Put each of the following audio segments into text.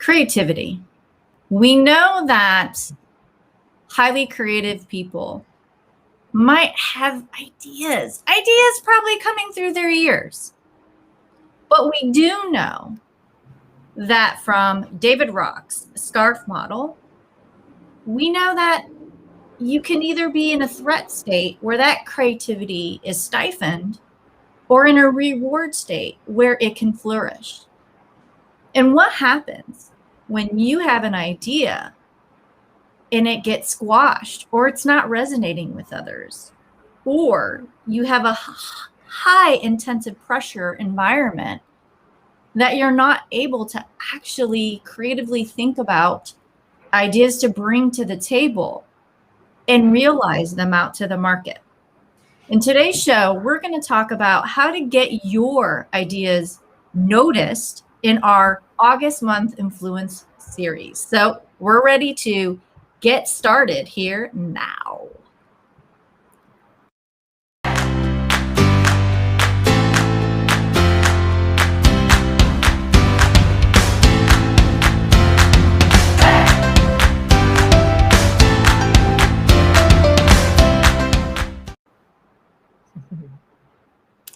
Creativity. We know that highly creative people might have ideas probably coming through their ears. But we do know that from David Rock's scarf model, we know that you can either be in a threat state where that creativity is stifled or in a reward state where it can flourish. And what happens when you have an idea and it gets squashed or it's not resonating with others, or you have a high intensive pressure environment that you're not able to actually creatively think about ideas to bring to the table and realize them out to the market? In today's show, we're going to talk about how to get your ideas noticed in our August month influence series. So we're ready to get started here now.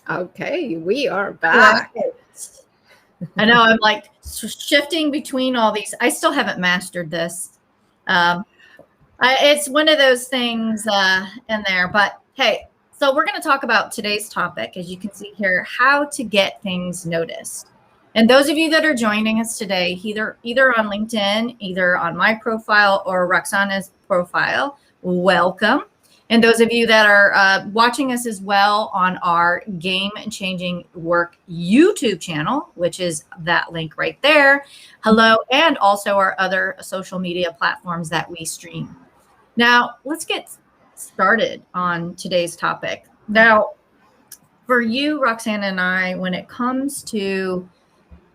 Okay, we are back. I know I'm like shifting between all these. I still haven't mastered this. It's one of those things in there. But hey, so we're going to talk about today's topic, as you can see here, how to get things noticed. And those of you that are joining us today, either on LinkedIn, either on my profile or Roxana's profile, welcome. And those of you that are watching us as well on our Game Changing Work YouTube channel, which is that link right there, hello, and also our other social media platforms that we stream. Now, let's get started on today's topic. Now, for you, Roxana, and I, when it comes to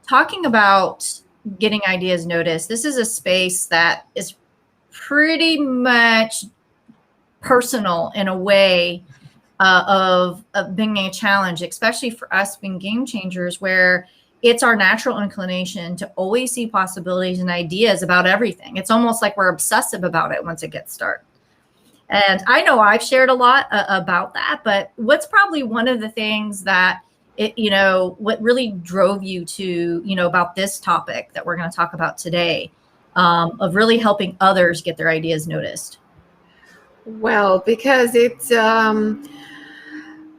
talking about getting ideas noticed, this is a space that is pretty much personal in a way of being a challenge, especially for us being game changers, where it's our natural inclination to always see possibilities and ideas about everything. It's almost like we're obsessive about it once it gets started. And I know I've shared a lot about that, but what's probably one of the things that what really drove you to, about this topic that we're going to talk about today, of really helping others get their ideas noticed? Well, because it's,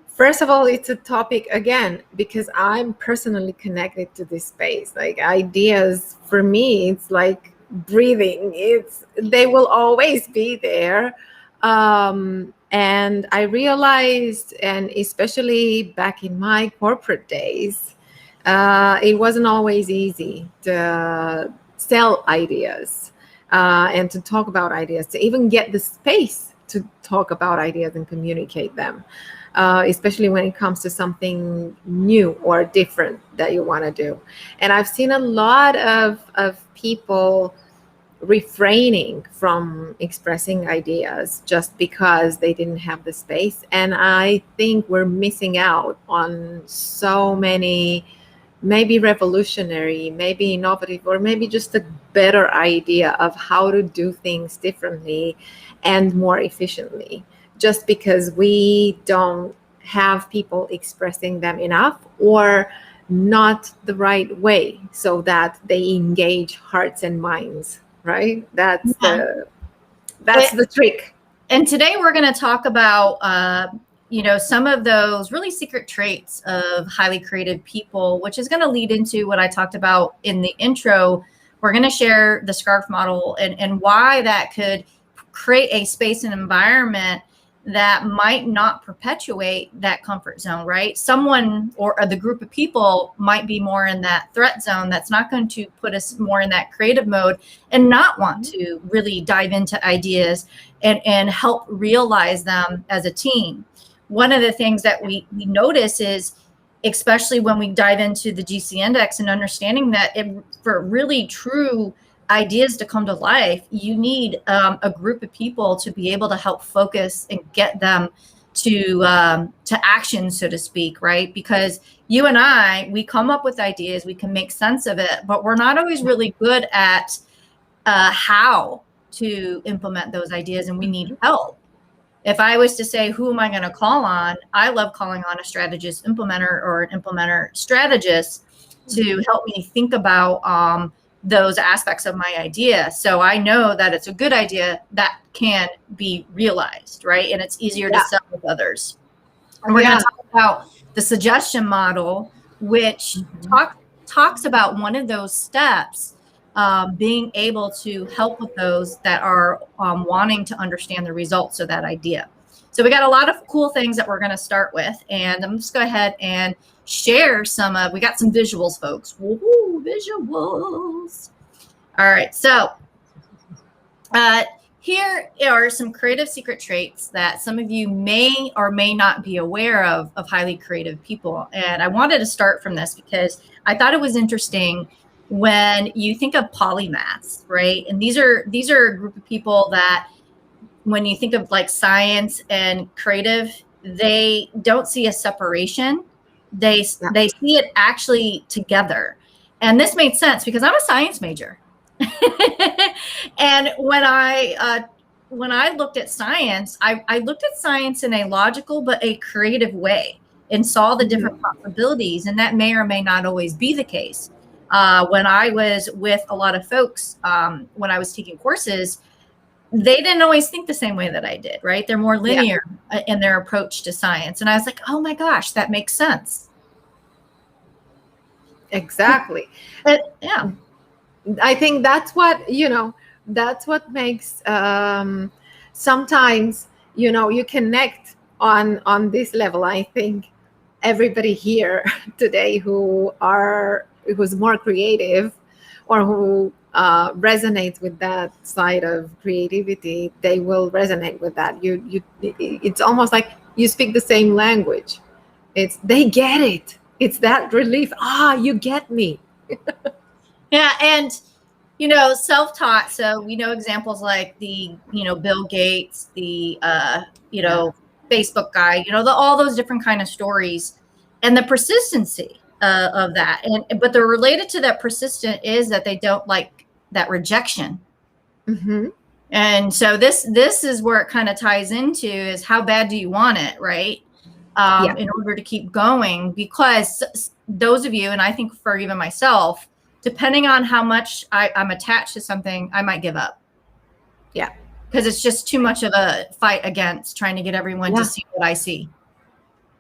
first of all, it's a topic, again, because I'm personally connected to this space. Like ideas, for me, it's like breathing. They will always be there. And I realized, and especially back in my corporate days, it wasn't always easy to sell ideas and to talk about ideas, to even get the space to talk about ideas and communicate them, especially when it comes to something new or different that you want to do. And I've seen a lot of people refraining from expressing ideas just because they didn't have the space. And I think we're missing out on so many, maybe revolutionary, maybe innovative, or maybe just a better idea of how to do things differently and more efficiently, just because we don't have people expressing them enough or not the right way so that they engage hearts and minds, right? That's the trick. And today we're going to talk about some of those really secret traits of highly creative people, which is going to lead into what I talked about in the intro. We're going to share the SCARF model and why that could create a space and environment that might not perpetuate that comfort zone, right? Someone or the group of people might be more in that threat zone. That's not going to put us more in that creative mode and not want to really dive into ideas and help realize them as a team. One of the things that we notice is, especially when we dive into the GC index and understanding that for really true ideas to come to life, you need a group of people to be able to help focus and get them action, so to speak, right? Because you and we come up with ideas, we can make sense of it, but we're not always really good at how to implement those ideas, and we need help. If I was to say, who am I going to call on? I love calling on a strategist implementer or an implementer strategist to help me think about those aspects of my idea. So I know that it's a good idea that can be realized, right? And it's easier to sell with others. And we're going to talk about the suggestion model, which talks about one of those steps, being able to help with those that are wanting to understand the results of that idea. So we got a lot of cool things that we're going to start with, and I'm just go ahead and share some. We got some visuals, folks. Woo-hoo, visuals. All right, so here are some creative secret traits that some of you may or may not be aware of highly creative people. And I wanted to start from this because I thought it was interesting when you think of polymaths, right? And these are a group of people that when you think of like science and creative, they don't see a separation. They see it actually together. And this made sense because I'm a science major. And when I looked at science, I looked at science in a logical but a creative way and saw the different possibilities. And that may or may not always be the case. When I was with a lot of folks, when I was taking courses, they didn't always think the same way that I did, right? They're more linear in their approach to science. And I was like, oh my gosh, that makes sense. Exactly. Yeah. I think that's what, that's what makes sometimes, you connect on this level. I think everybody here today who's more creative or who resonates with that side of creativity, they will resonate with that. It's almost like you speak the same language. They get it. It's that relief. You get me. Yeah. And, self-taught. So we know examples like the, Bill Gates, the, Facebook guy, all those different kind of stories and the persistency of that. But the related to that persistent is that they don't like that rejection. Mm-hmm. And so this is where it kind of ties into is how bad do you want it, right? In order to keep going, because those of you, and I think for even myself, depending on how much I'm attached to something, I might give up. Yeah. Because it's just too much of a fight against trying to get everyone to see what I see.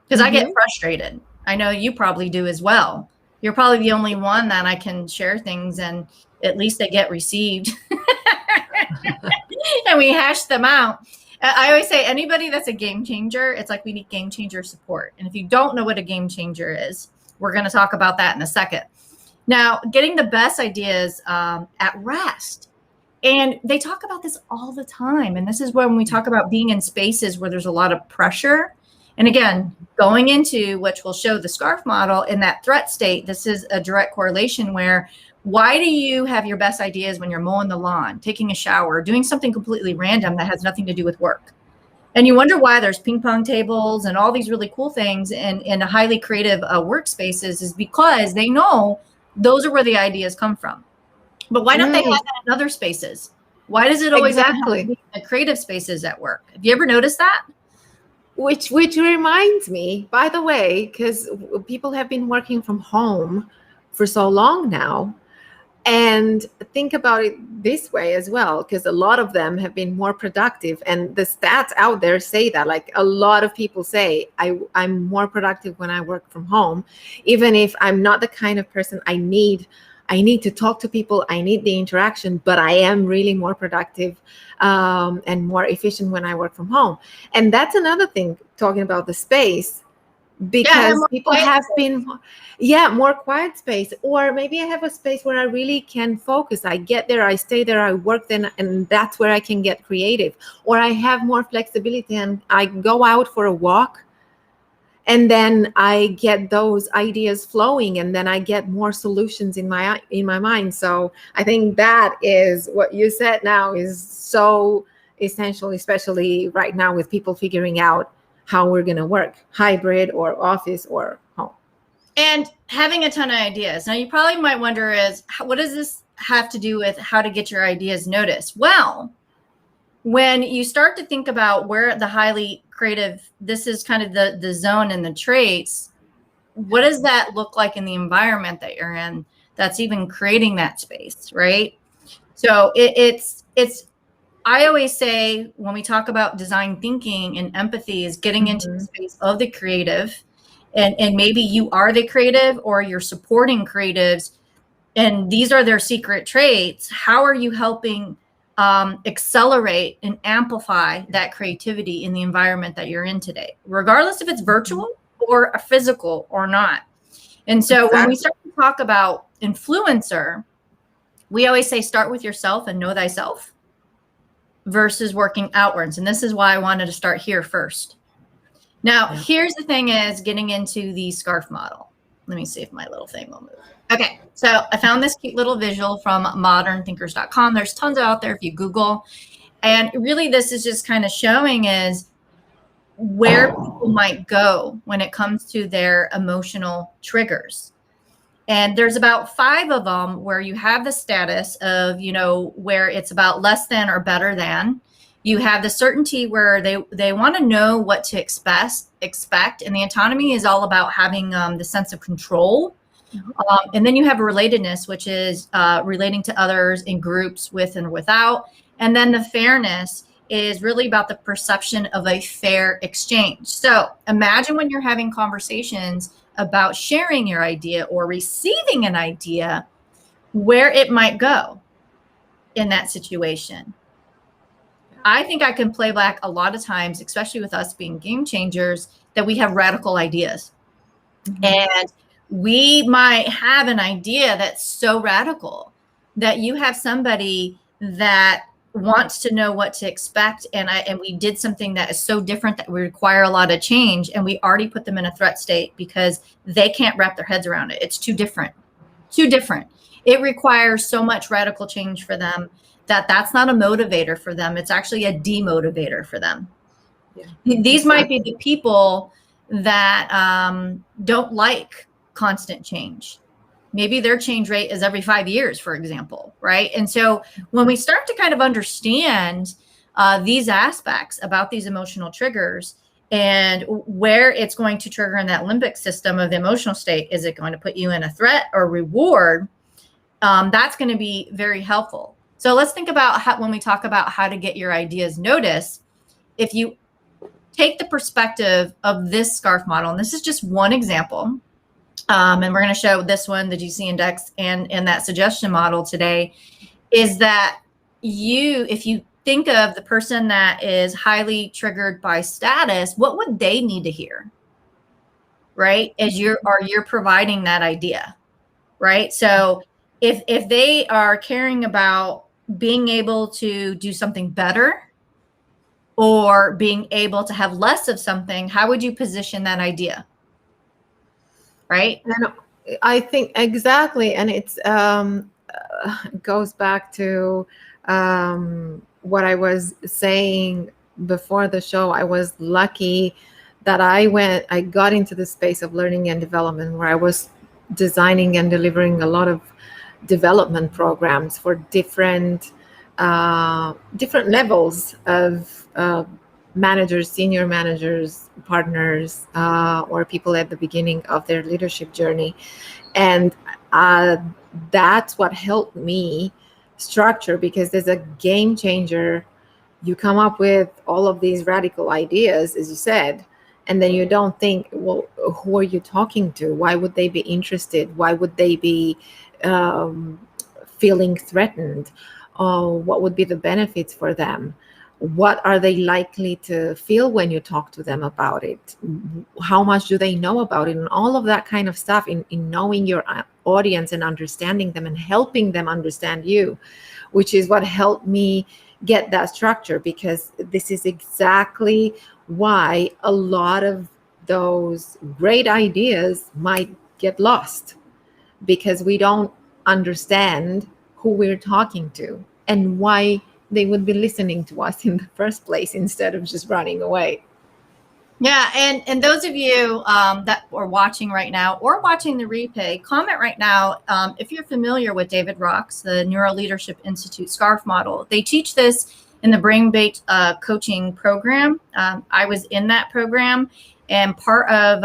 Because I get frustrated. I know you probably do as well. You're probably the only one that I can share things and at least they get received. And we hash them out. I always say anybody that's a game changer, it's like we need game changer support. And if you don't know what a game changer is, we're going to talk about that in a second. Now, getting the best ideas at rest. And they talk about this all the time. And this is when we talk about being in spaces where there's a lot of pressure. And again, going into, which will show the SCARF model in that threat state, this is a direct correlation where why do you have your best ideas when you're mowing the lawn, taking a shower, doing something completely random that has nothing to do with work? And you wonder why there's ping pong tables and all these really cool things in highly creative workspaces is because they know those are where the ideas come from. But why don't they have that in other spaces? Why does it always have to be in the creative spaces at work? Have you ever noticed that? Which reminds me, by the way, because people have been working from home for so long now, and think about it this way as well, because a lot of them have been more productive. And the stats out there say that, like a lot of people say, I'm more productive when I work from home, even if I'm not the kind of person I need to talk to people. I need the interaction, but I am really more productive and more efficient when I work from home. And that's another thing, talking about the space, because people have been, more quiet space, or maybe I have a space where I really can focus. I get there, I stay there, I work then, and that's where I can get creative. Or I have more flexibility and I go out for a walk. And then I get those ideas flowing, and then I get more solutions in my mind. So I think that is what you said now is so essential, especially right now with people figuring out how we're going to work, hybrid or office or home. And having a ton of ideas. Now, you probably might wonder is, what does this have to do with how to get your ideas noticed? Well, when you start to think about where the highly creative, this is kind of the zone and the traits, what does that look like in the environment that you're in that's even creating that space, right? So it's I always say when we talk about design thinking and empathy is getting into the space of the creative, and maybe you are the creative or you're supporting creatives and these are their secret traits. How are you helping accelerate and amplify that creativity in the environment that you're in today, regardless if it's virtual or a physical or not? And so when we start to talk about influencer, we always say start with yourself and know thyself versus working outwards. And this is why I wanted to start here first. Now, here's the thing is getting into the SCARF model. Let me see if my little thing will move. Okay, so I found this cute little visual from modernthinkers.com. There's tons out there if you Google. And really this is just kind of showing is where people might go when it comes to their emotional triggers. And there's about 5 of them where you have the status of, you know, where it's about less than or better than. You have the certainty where they want to know what to expect. And the autonomy is all about having the sense of control. And then you have relatedness, which is relating to others in groups with and without. And then the fairness is really about the perception of a fair exchange. So imagine when you're having conversations about sharing your idea or receiving an idea, where it might go in that situation. I think I can play back a lot of times, especially with us being game changers, that we have radical ideas. And we might have an idea that's so radical that you have somebody that wants to know what to expect, and we did something that is so different that we require a lot of change, and we already put them in a threat state because they can't wrap their heads around it. It's too different. It requires so much radical change for them that's not a motivator for them. It's actually a demotivator for them. These might be the people that don't like constant change. Maybe their change rate is every 5 years, for example, right? And so when we start to kind of understand these aspects about these emotional triggers and where it's going to trigger in that limbic system of the emotional state, is it going to put you in a threat or reward? That's going to be very helpful. So let's think about when we talk about how to get your ideas noticed. If you take the perspective of this SCARF model, and this is just one example, and we're going to show this one, the GC index, and that suggestion model today, is that if you think of the person that is highly triggered by status, what would they need to hear, right? As you're providing that idea, right? So if they are caring about being able to do something better or being able to have less of something, how would you position that idea? Right? And I think exactly. And it's goes back to what I was saying before the show. I was lucky that I got into the space of learning and development where I was designing and delivering a lot of development programs for different levels of managers, senior managers, partners, or people at the beginning of their leadership journey. And that's what helped me structure, because there's a game changer. You come up with all of these radical ideas, as you said, and then you don't think, well, who are you talking to? Why would they be interested? Why would they be feeling threatened? What would be the benefits for them? What are they likely to feel when you talk to them about it? How much do they know about it? And all of that kind of stuff in knowing your audience and understanding them and helping them understand you, which is what helped me get that structure, because this is exactly why a lot of those great ideas might get lost, because we don't understand who we're talking to and why they would be listening to us in the first place instead of just running away. Yeah, and those of you that are watching right now or watching the replay, comment right now if you're familiar with David Rock's, the Neuro Leadership Institute SCARF model. They teach this in the brain-based coaching program. I was in that program, and part of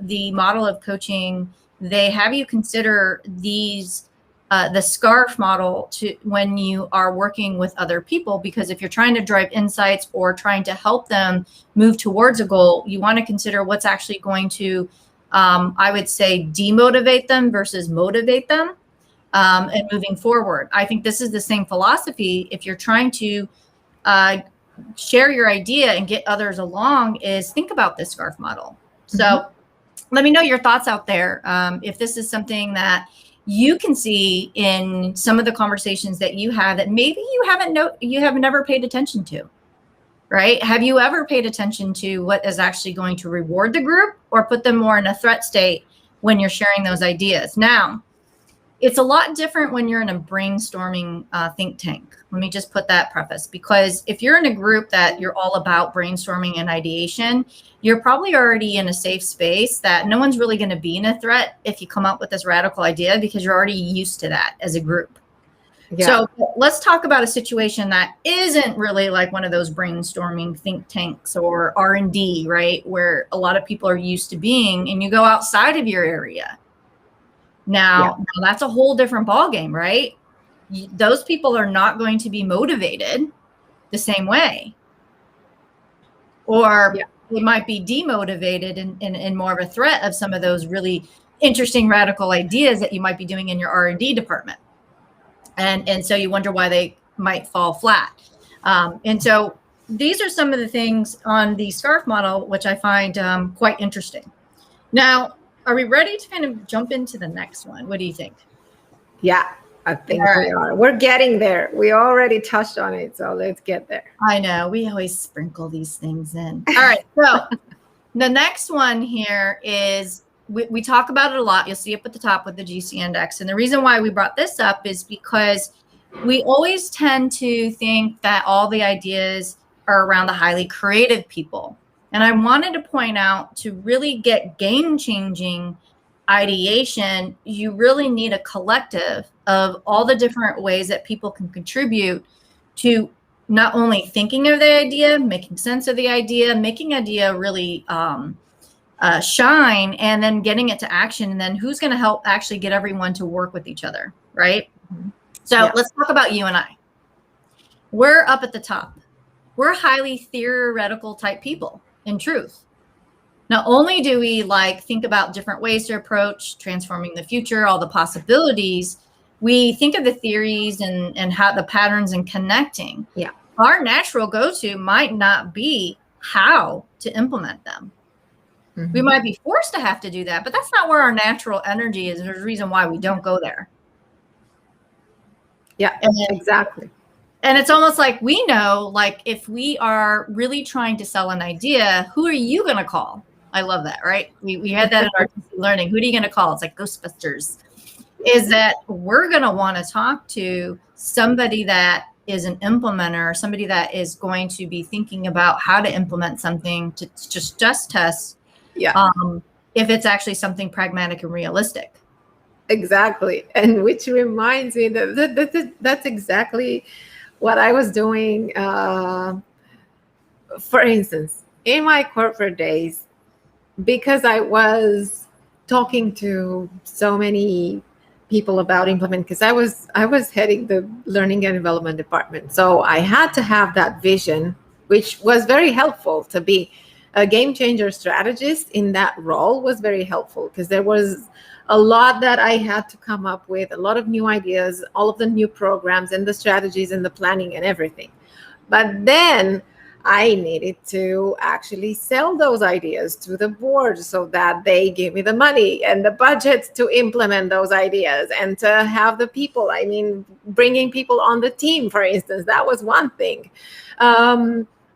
the model of coaching, they have you consider these the SCARF model to when you are working with other people, because if you're trying to drive insights or trying to help them move towards a goal, you want to consider what's actually going to, I would say, demotivate them versus motivate them and moving forward. I think this is the same philosophy if you're trying to share your idea and get others along, is think about this SCARF model. So let me know your thoughts out there. If this is something that you can see in some of the conversations that you have that maybe you have never paid attention to, right? Have you ever paid attention to what is actually going to reward the group or put them more in a threat state when you're sharing those ideas? Now, it's a lot different when you're in a brainstorming think tank. Let me just put that preface, because if you're in a group that you're all about brainstorming and ideation, you're probably already in a safe space that no one's really going to be in a threat if you come up with this radical idea, because you're already used to that as a group. Yeah. So let's talk about a situation that isn't really like one of those brainstorming think tanks or R&D, right? Where a lot of people are used to being, and you go outside of your area. Now that's a whole different ballgame, right? Those people are not going to be motivated the same way. Or they might be demotivated and more of a threat of some of those really interesting radical ideas that you might be doing in your R&D department. And so you wonder why they might fall flat. And so these are some of the things on the SCARF model, which I find quite interesting. Now, are we ready to kind of jump into the next one? What do you think? Yeah, I think we are. We're getting there. We already touched on it, so let's get there. I know. We always sprinkle these things in. All right. So the next one here is, we talk about it a lot. You'll see up at the top with the GC index. And the reason why we brought this up is because we always tend to think that all the ideas are around the highly creative people. And I wanted to point out, to really get game-changing ideation, you really need a collective of all the different ways that people can contribute to not only thinking of the idea, making sense of the idea, making idea really shine, and then getting it to action. And then who's going to help actually get everyone to work with each other, right? So let's talk about you and I. We're up at the top. We're highly theoretical type people, in truth. Not only do we think about different ways to approach transforming the future, all the possibilities, we think of the theories and how the patterns and connecting. Yeah. Our natural go-to might not be how to implement them. We might be forced to have to do that, but that's not where our natural energy is. There's a reason why we don't go there. Yeah, exactly. And it's almost like we know, if we are really trying to sell an idea, who are you going to call? I love that, right? We had that in our learning. Who are you going to call? It's like Ghostbusters. Is that we're going to want to talk to somebody that is an implementer, somebody that is going to be thinking about how to implement something to just test if it's actually something pragmatic and realistic. Exactly. And which reminds me that's exactly what I was doing. For instance, in my corporate days, because I was talking to so many people about implement, because I was heading the learning and development department. So I had to have that vision, which was very helpful. To be a game changer strategist in that role was very helpful, because there was a lot that I had to come up with, a lot of new ideas, all of the new programs and the strategies and the planning and everything. But then I needed to actually sell those ideas to the board so that they give me the money and the budget to implement those ideas and to have the people. I mean, bringing people on the team, for instance, that was one thing.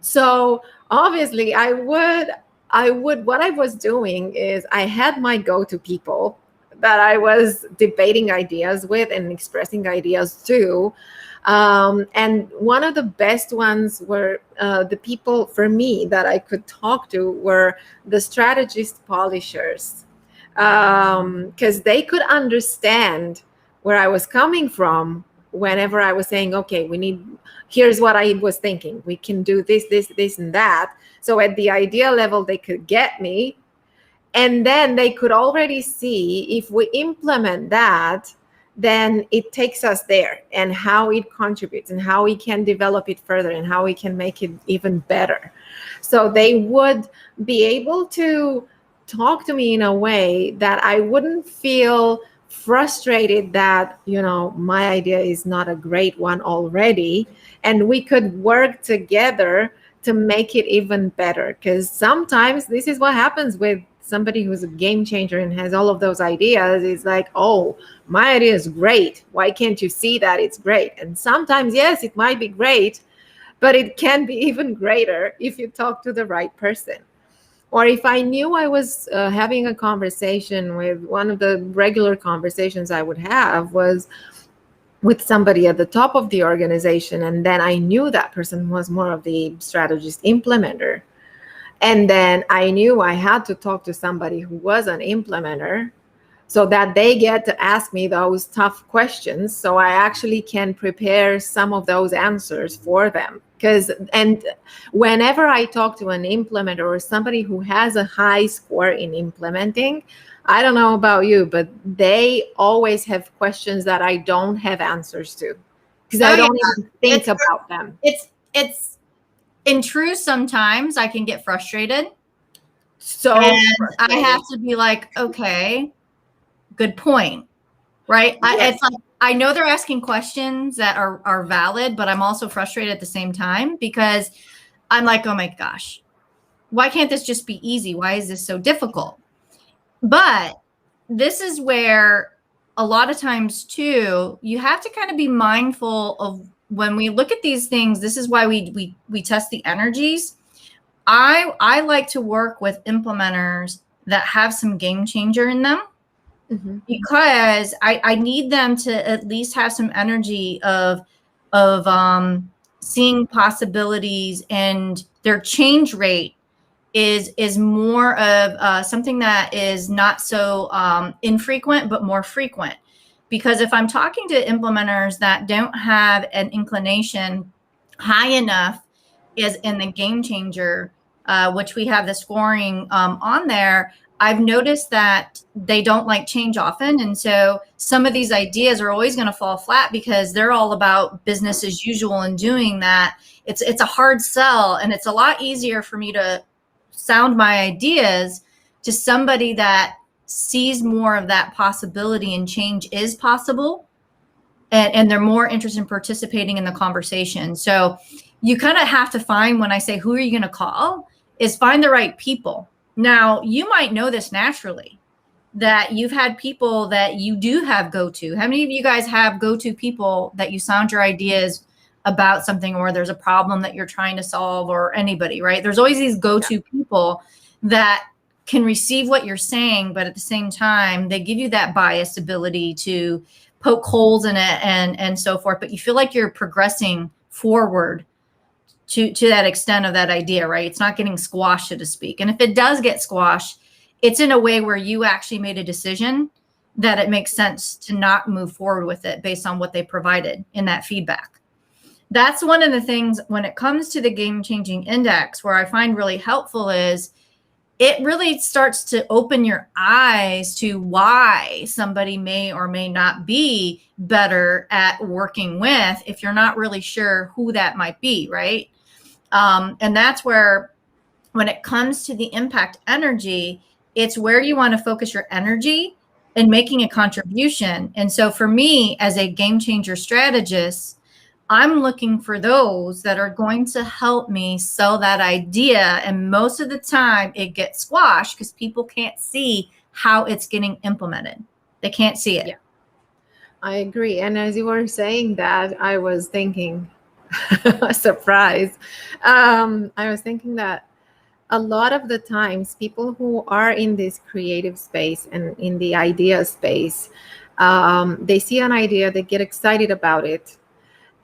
So obviously what I was doing is I had my go-to people that I was debating ideas with and expressing ideas to. And one of the best ones were the people for me that I could talk to were the strategist polishers, because they could understand where I was coming from whenever I was saying, okay, here's what I was thinking. We can do this, and that. So at the idea level, they could get me. And then they could already see if we implement that, then it takes us there, and how it contributes and how we can develop it further and how we can make it even better. So they would be able to talk to me in a way that I wouldn't feel frustrated that, my idea is not a great one already. And we could work together to make it even better. Because sometimes this is what happens with somebody who's a game changer and has all of those ideas. Is like, oh, my idea is great. Why can't you see that it's great? And sometimes, yes, it might be great, but it can be even greater if you talk to the right person. Or if I knew I was having a conversation with, one of the regular conversations I would have was with somebody at the top of the organization, and then I knew that person was more of the strategist implementer. And then I knew I had to talk to somebody who was an implementer so that they get to ask me those tough questions, so I actually can prepare some of those answers for them. And whenever I talk to an implementer or somebody who has a high score in implementing, I don't know about you, but they always have questions that I don't have answers to, because I don't even think about them. It's in truth, sometimes I can get frustrated. So I have to be like, okay, good point. Right. Yes. It's like, I know they're asking questions that are valid, but I'm also frustrated at the same time, because I'm like, oh my gosh, why can't this just be easy? Why is this so difficult? But this is where a lot of times too, you have to kind of be mindful of when we look at these things. This is why we test the energies. I like to work with implementers that have some game changer in them. Mm-hmm. Because I need them to at least have some energy of seeing possibilities, and their change rate is more of something that is not so infrequent, but more frequent. Because if I'm talking to implementers that don't have an inclination high enough is in the game changer, which we have the scoring on there, I've noticed that they don't like change often. And so some of these ideas are always going to fall flat because they're all about business as usual and doing that. It's a hard sell, and it's a lot easier for me to sound my ideas to somebody that sees more of that possibility and change is possible. And they're more interested in participating in the conversation. So you kind of have to find, when I say, who are you going to call, is find the right people. Now, you might know this naturally, that you've had people that you do have go-to. How many of you guys have go-to people that you sound your ideas about something, or there's a problem that you're trying to solve, or anybody, right? There's always these go-to people that can receive what you're saying, but at the same time, they give you that biased ability to poke holes in it and so forth. But you feel like you're progressing forward to that extent of that idea, right? It's not getting squashed, so to speak. And if it does get squashed, it's in a way where you actually made a decision that it makes sense to not move forward with it based on what they provided in that feedback. That's one of the things when it comes to the game-changing index, where I find really helpful is it really starts to open your eyes to why somebody may or may not be better at working with, if you're not really sure who that might be, right? And that's where, when it comes to the impact energy, it's where you want to focus your energy in making a contribution. And so for me, as a game changer strategist, I'm looking for those that are going to help me sell that idea. And most of the time it gets squashed because people can't see how it's getting implemented. They can't see it. Yeah, I agree. And as you were saying that, I was thinking, surprise. I was thinking that a lot of the times people who are in this creative space and in the idea space, they see an idea, they get excited about it,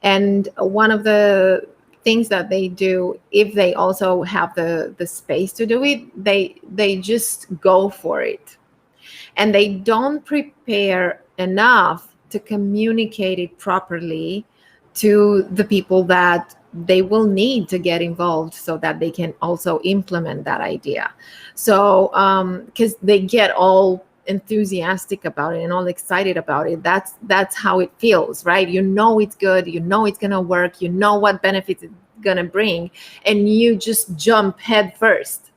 and one of the things that they do, if they also have the space to do it, they just go for it, and they don't prepare enough to communicate it properly to the people that they will need to get involved so that they can also implement that idea. So because they get all enthusiastic about it and all excited about it, that's how it feels, right? You know it's good, you know it's gonna work, you know what benefits it's gonna bring, and you just jump head first.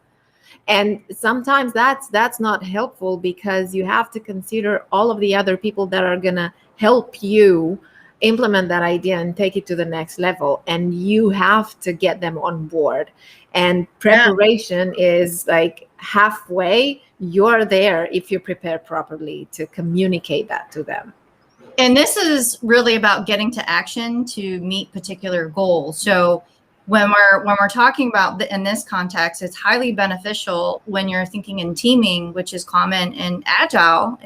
And sometimes that's not helpful, because you have to consider all of the other people that are going to help you implement that idea and take it to the next level, and you have to get them on board. And Yeah. preparation is like halfway. You're there if you prepare properly to communicate that to them. And this is really about getting to action to meet particular goals. So when we're talking about in this context, it's highly beneficial when you're thinking in teaming, which is common in agile.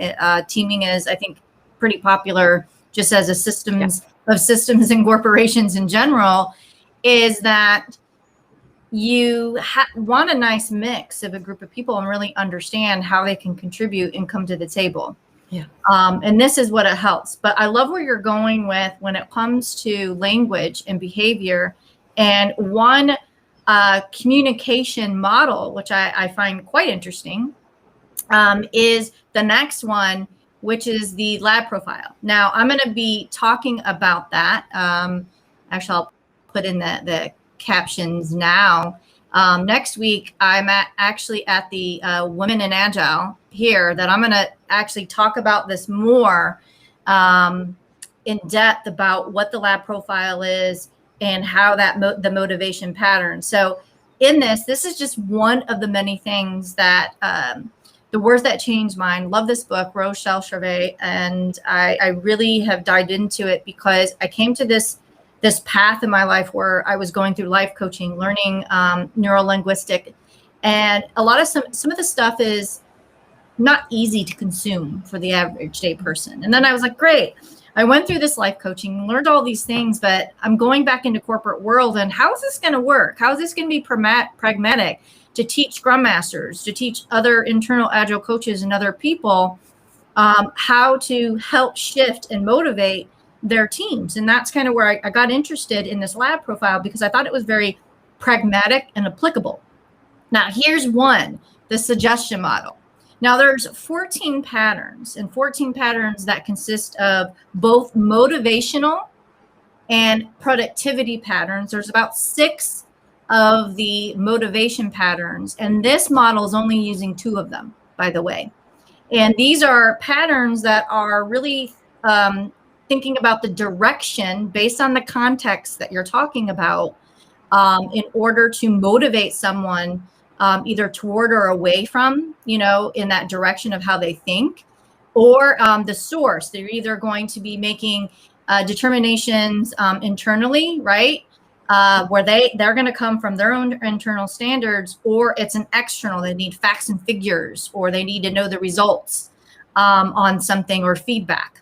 Teaming is, I think, pretty popular just as a systems of systems and corporations in general. Is that you want a nice mix of a group of people and really understand how they can contribute and come to the table. Yeah. And this is what it helps. But I love where you're going with when it comes to language and behavior. And one communication model, which I find quite interesting, is the next one, which is the lab profile. Now, I'm going to be talking about that. Actually, I'll put in the captions now. Next week, I'm actually at the Women in Agile here, that I'm going to actually talk about this more in depth about what the lab profile is and how that the motivation pattern. So in this is just one of the many things that the words that changed mine. Love this book, Rochelle Charvet, and I really have dived into it because I came to this path in my life where I was going through life coaching, learning neuro-linguistic, and a lot of some of the stuff is not easy to consume for the average day person. And then I was like, great, I went through this life coaching, learned all these things, but I'm going back into corporate world, and how is this going to work? How is this going to be pragmatic to teach Scrum Masters, to teach other internal Agile coaches and other people how to help shift and motivate their teams? And that's kind of where I got interested in this lab profile, because I thought it was very pragmatic and applicable. Now, here's one, the suggestion model. Now, there's 14 patterns, and 14 patterns that consist of both motivational and productivity patterns. There's about 6 of the motivation patterns, and this model is only using 2 of them, by the way. And these are patterns that are really thinking about the direction based on the context that you're talking about in order to motivate someone either toward or away from, in that direction of how they think, or the source. They're either going to be making determinations internally, right? Where they're going to come from their own internal standards, or it's an external. They need facts and figures, or they need to know the results on something, or feedback.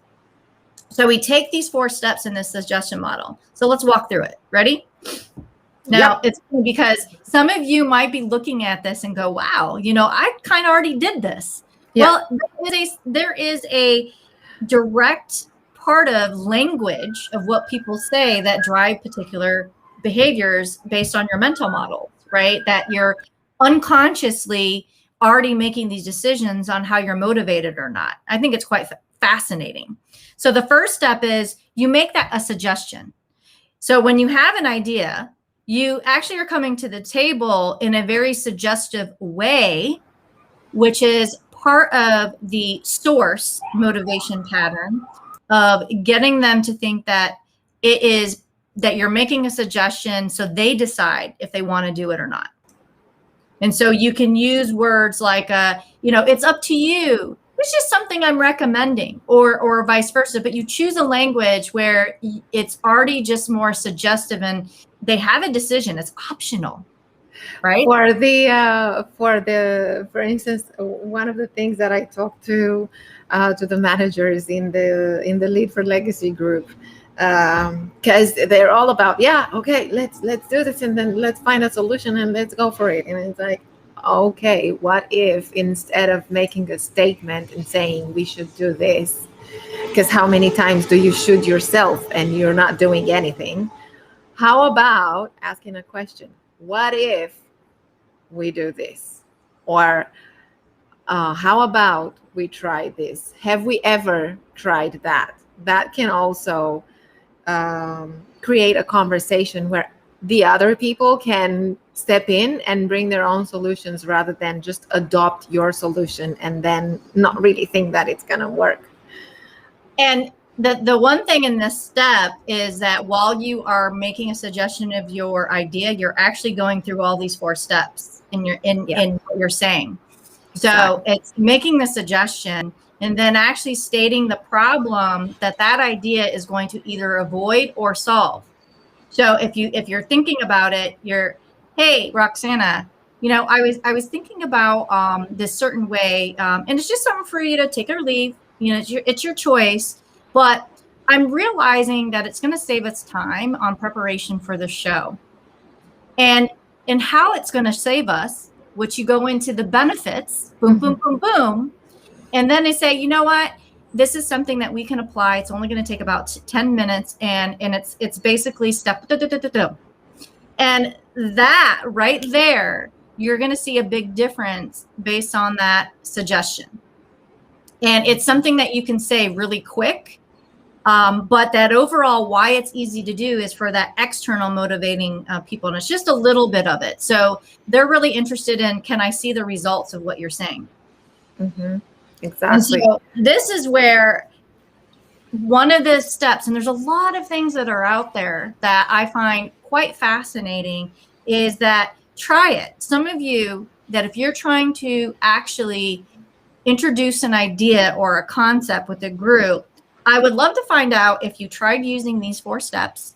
So we take these 4 steps in this suggestion model. So let's walk through it. Ready? Now, It's because some of you might be looking at this and go, wow, I kind of already did this. Yeah. Well, there is a direct part of language of what people say that drive particular behaviors based on your mental model, right? That you're unconsciously already making these decisions on how you're motivated or not. I think it's quite fascinating. So the first step is you make that a suggestion. So when you have an idea, you actually are coming to the table in a very suggestive way, which is part of the source motivation pattern of getting them to think that it is that you're making a suggestion so they decide if they want to do it or not. And so you can use words like, it's up to you. It's just something I'm recommending, or vice versa. But you choose a language where it's already just more suggestive and they have a decision. It's optional. right? For instance, one of the things that I talked to the managers in the Lead for Legacy group, because they're all about, yeah, okay, let's do this, and then let's find a solution and let's go for it. And it's like, okay, what if instead of making a statement and saying we should do this, because how many times do you shoot yourself and you're not doing anything? How about asking a question? What if we do this? Or how about we try this? Have we ever tried that? That can also create a conversation where the other people can step in and bring their own solutions rather than just adopt your solution and then not really think that it's going to work. And the one thing in this step is that while you are making a suggestion of your idea, you're actually going through all these 4 steps in what you're saying. So it's making the suggestion and then actually stating the problem that idea is going to either avoid or solve. So if you're thinking about it, hey, Roxana, I was thinking about this certain way, and it's just something for you to take or leave. It's your choice, but I'm realizing that it's going to save us time on preparation for the show, and how it's going to save us. Which you go into the benefits, boom, boom, boom, boom, and then they say, you know what? This is something that we can apply. It's only going to take about 10 minutes, and it's basically step. And that right there, you're going to see a big difference based on that suggestion. And it's something that you can say really quick. But that overall, why it's easy to do is for that external motivating people. And it's just a little bit of it. So they're really interested in, can I see the results of what you're saying? Mm-hmm. Exactly. And so this is where one of the steps, and there's a lot of things that are out there that I find quite fascinating, is that try it. Some of you, that if you're trying to actually introduce an idea or a concept with a group, I would love to find out if you tried using these 4 steps.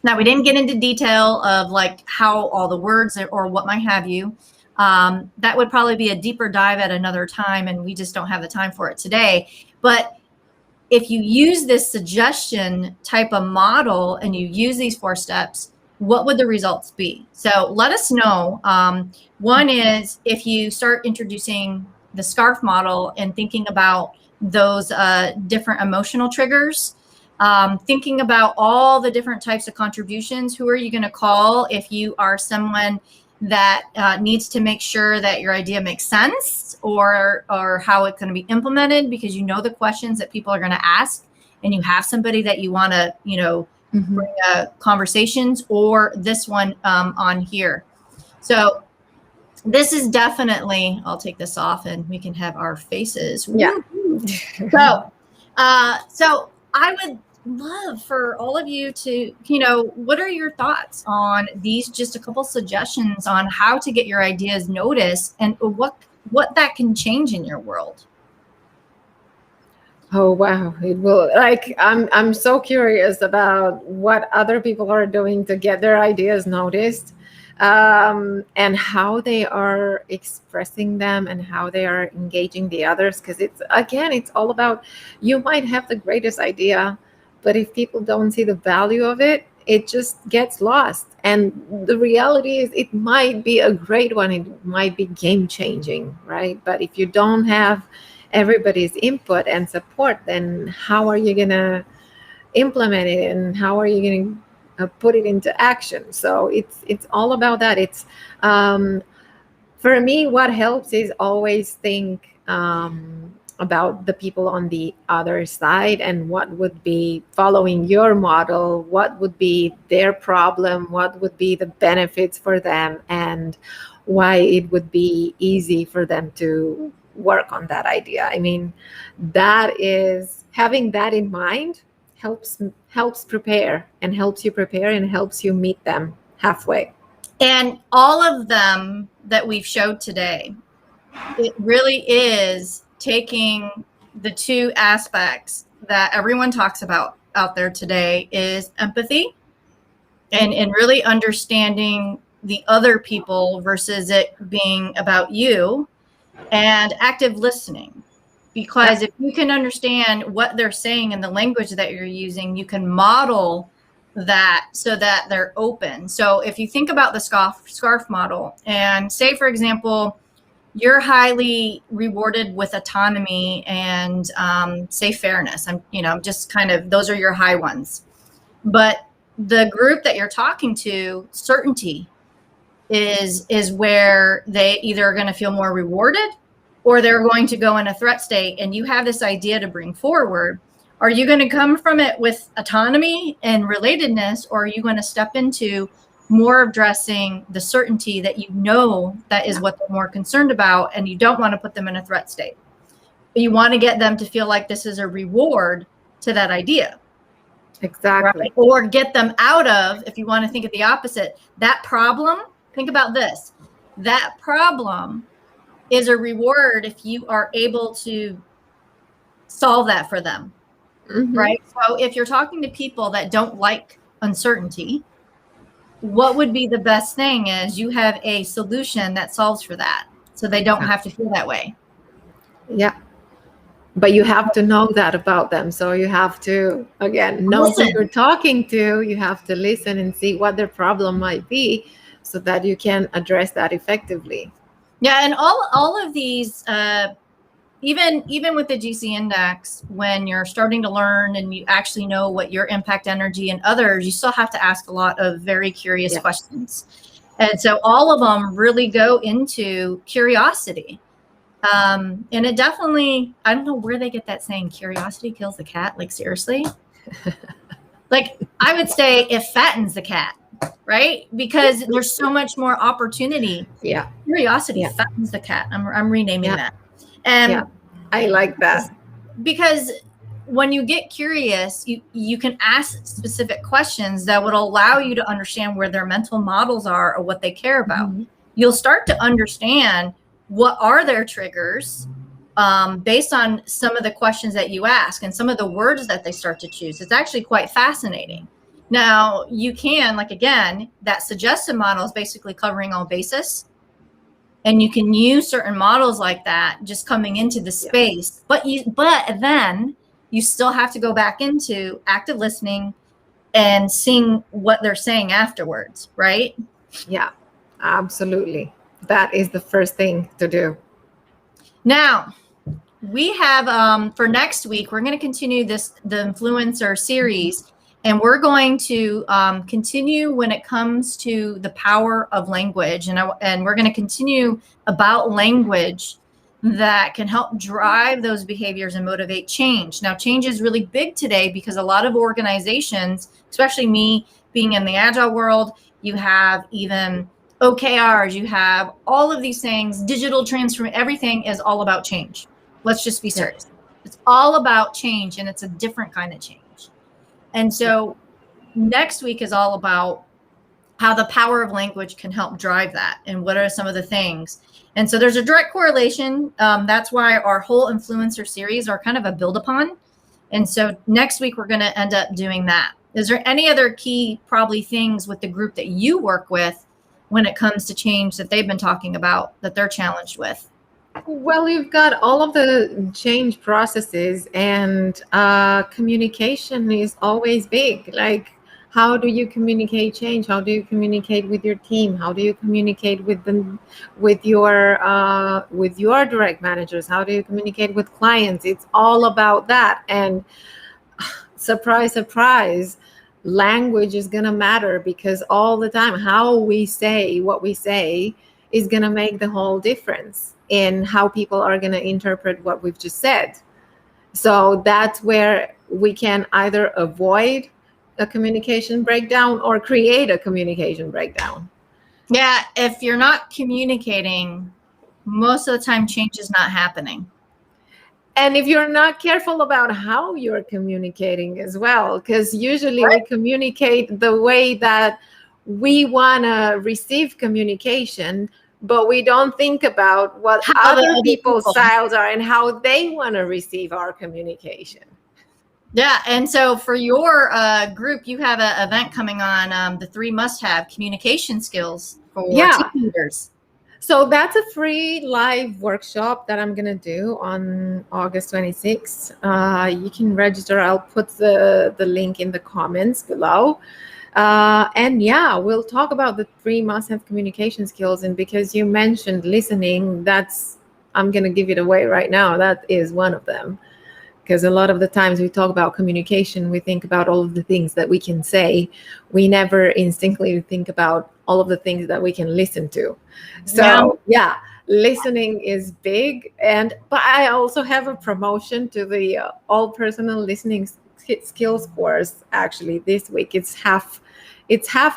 Now, we didn't get into detail of like how all the words or what might have you. That would probably be a deeper dive at another time, and we just don't have the time for it today. But if you use this suggestion type of model and you use these 4 steps, what would the results be? So let us know. One is if you start introducing the SCARF model and thinking about those different emotional triggers, thinking about all the different types of contributions. Who are you going to call if you are someone that needs to make sure that your idea makes sense, or how it's going to be implemented, because you know the questions that people are going to ask, and you have somebody that you want to bring conversations, or this one on here. So this is definitely, I'll take this off and we can have our faces. Yeah. So I would love for all of you to, what are your thoughts on these, just a couple suggestions on how to get your ideas noticed and what that can change in your world? Oh, wow. It will, like, I'm so curious about what other people are doing to get their ideas noticed, and how they are expressing them and how they are engaging the others. Because it's all about, you might have the greatest idea, but if people don't see the value of it, it just gets lost. And the reality is, it might be a great one. It might be game changing, right? But if you don't have everybody's input and support, then how are you going to implement it, and how are you going to put it into action? So it's all about that. It's for me, what helps is always think about the people on the other side, and what would be, following your model, what would be their problem, what would be the benefits for them, and why it would be easy for them to work on that idea. I mean, that is, having that in mind helps prepare, and helps you prepare, and helps you meet them halfway. And all of them that we've showed today, it really is taking the 2 aspects that everyone talks about out there today, is empathy and really understanding the other people versus it being about you, and active listening. Because if you can understand what they're saying and the language that you're using, you can model that so that they're open. So if you think about the scarf model, and say, for example, you're highly rewarded with autonomy and say fairness. I'm just kind of, those are your high ones. But the group that you're talking to, certainty is where they either are going to feel more rewarded or they're going to go in a threat state, and you have this idea to bring forward. Are you going to come from it with autonomy and relatedness, or are you going to step into more addressing the certainty that you know that is what they're more concerned about, and you don't want to put them in a threat state? But you want to get them to feel like this is a reward to that idea. Exactly. Right? Or get them out of, if you want to think of the opposite, that problem. Think about this. That problem is a reward if you are able to solve that for them, right? So if you're talking to people that don't like uncertainty, what would be the best thing is you have a solution that solves for that, so they don't have to feel that way. Yeah. But you have to know that about them. So you have to, again, know who you're talking to. You have to listen and see what their problem might be so that you can address that effectively. Yeah, and all of these, even with the GC index, when you're starting to learn and you actually know what your impact energy and others, you still have to ask a lot of very curious questions. And so all of them really go into curiosity. And it definitely, I don't know where they get that saying, curiosity kills the cat. Like, seriously? Like, I would say it fattens the cat, right? Because there's so much more opportunity. Yeah. Curiosity fattens the cat. I'm renaming that. And I like that. Because when you get curious, you can ask specific questions that would allow you to understand where their mental models are or what they care about. You'll start to understand what are their triggers based on some of the questions that you ask and some of the words that they start to choose. It's actually quite fascinating. Now, you can, like, again, that suggested model is basically covering all bases. And you can use certain models like that just coming into the space. But then you still have to go back into active listening and seeing what they're saying afterwards, right? Yeah, absolutely. That is the first thing to do. Now, we have, for next week, we're going to continue the influencer series, and we're going to continue when it comes to the power of language. And we're going to continue about language that can help drive those behaviors and motivate change. Now, change is really big today because a lot of organizations, especially me being in the agile world, you have even OKRs, you have all of these things, digital transformation, everything is all about change. Let's just be serious. It's all about change, and it's a different kind of change. And so next week is all about how the power of language can help drive that and what are some of the things. And so there's a direct correlation. That's why our whole influencer series are kind of a build upon. And so next week, we're going to end up doing that. Is there any other key probably things with the group that you work with when it comes to change that they've been talking about that they're challenged with? Well, you've got all of the change processes, and communication is always big. Like, how do you communicate change? How do you communicate with your team? How do you communicate with them, with your direct managers? How do you communicate with clients? It's all about that. And surprise, surprise, language is going to matter, because all the time how we say what we say is going to make the whole difference in how people are going to interpret what we've just said. So that's where we can either avoid a communication breakdown or create a communication breakdown. Yeah, if you're not communicating, most of the time change is not happening. And if you're not careful about how you're communicating as well, because usually we communicate the way that we want to receive communication, but we don't think about what other people's styles are and how they want to receive our communication. Yeah. And so for your group, you have an event coming on, the 3 must-have communication skills for team Yeah. leaders. So that's a free live workshop that I'm going to do on August 26th. You can register. I'll put the link in the comments below. And yeah, we'll talk about the 3 must-have communication skills. And because you mentioned listening, I'm going to give it away right now. That is one of them. Because a lot of the times we talk about communication, we think about all of the things that we can say. We never instinctively think about all of the things that we can listen to. So yeah, listening is big. But I also have a promotion to the all personal listening skills course actually this week. It's half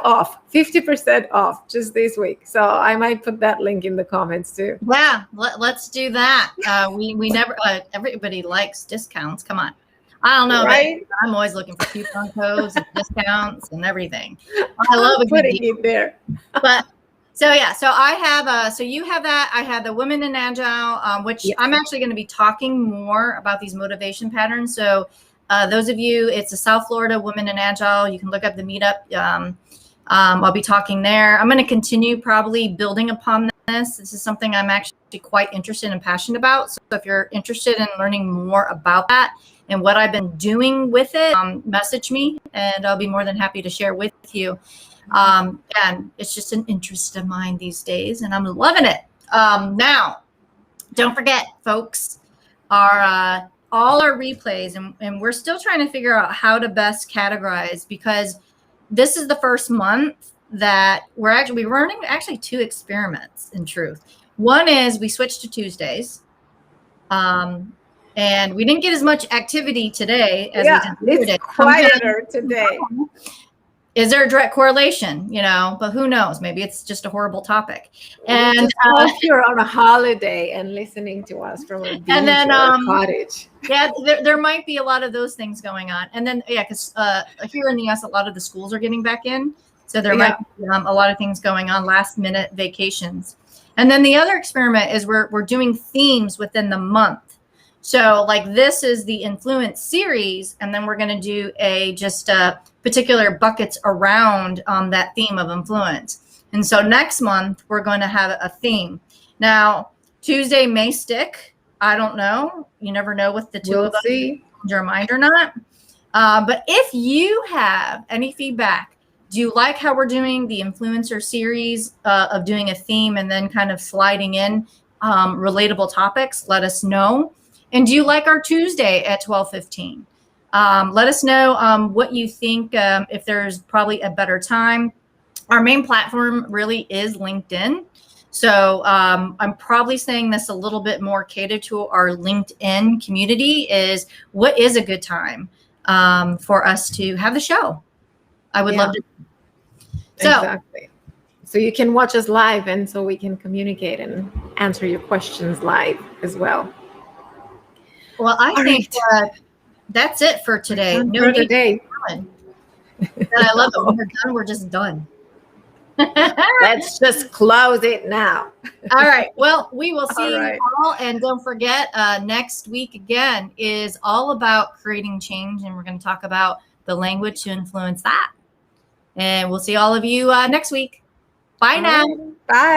off, 50% off just this week. So I might put that link in the comments too. Yeah, let's do that. We never, everybody likes discounts. Come on. I don't know, right? but I'm always looking for coupon codes and discounts and everything. I love a good putting deal. it there. But so yeah, so I have so you have that. I have the Women in Agile, which Yes. I'm actually going to be talking more about these motivation patterns. So those of you, it's a South Florida Women in Agile. You can look up the meetup. I'll be talking there. I'm going to continue probably building upon this. This is something I'm actually quite interested and passionate about. So if you're interested in learning more about that and what I've been doing with it, message me and I'll be more than happy to share with you. And it's just an interest of mine these days, and I'm loving it. Now, don't forget, folks, all our replays, and we're still trying to figure out how to best categorize, because this is the first month that we're running actually 2 experiments in truth. One is we switched to Tuesdays. And we didn't get as much activity today as we did the other day. It's quieter today. Is there a direct correlation? But who knows? Maybe it's just a horrible topic. And hope you're on a holiday and listening to us from a beach or a cottage. Yeah, there might be a lot of those things going on. And then because here in the US, a lot of the schools are getting back in, so there might be a lot of things going on, last minute vacations. And then the other experiment is we're doing themes within the month. So like this is the influence series, and then we're going to do just particular buckets around that theme of influence. And so next month we're going to have a theme. Now Tuesday may stick. I don't know. You never know with the 2 of us change your mind or not. But if you have any feedback, do you like how we're doing the influencer series of doing a theme and then kind of sliding in relatable topics? Let us know. And do you like our Tuesday at 12:15? Let us know what you think, if there's probably a better time. Our main platform really is LinkedIn. So I'm probably saying this a little bit more catered to our LinkedIn community, is what is a good time for us to have the show. I would love to. So, exactly. So you can watch us live, and so we can communicate and answer your questions live as well. Well, I think that's it for today. No for today. And I love it. When we're done, we're just done. Let's just close it now. All right. Well, we will see you all. And don't forget, next week again is all about creating change. And we're going to talk about the language to influence that. And we'll see all of you next week. Bye now. Bye.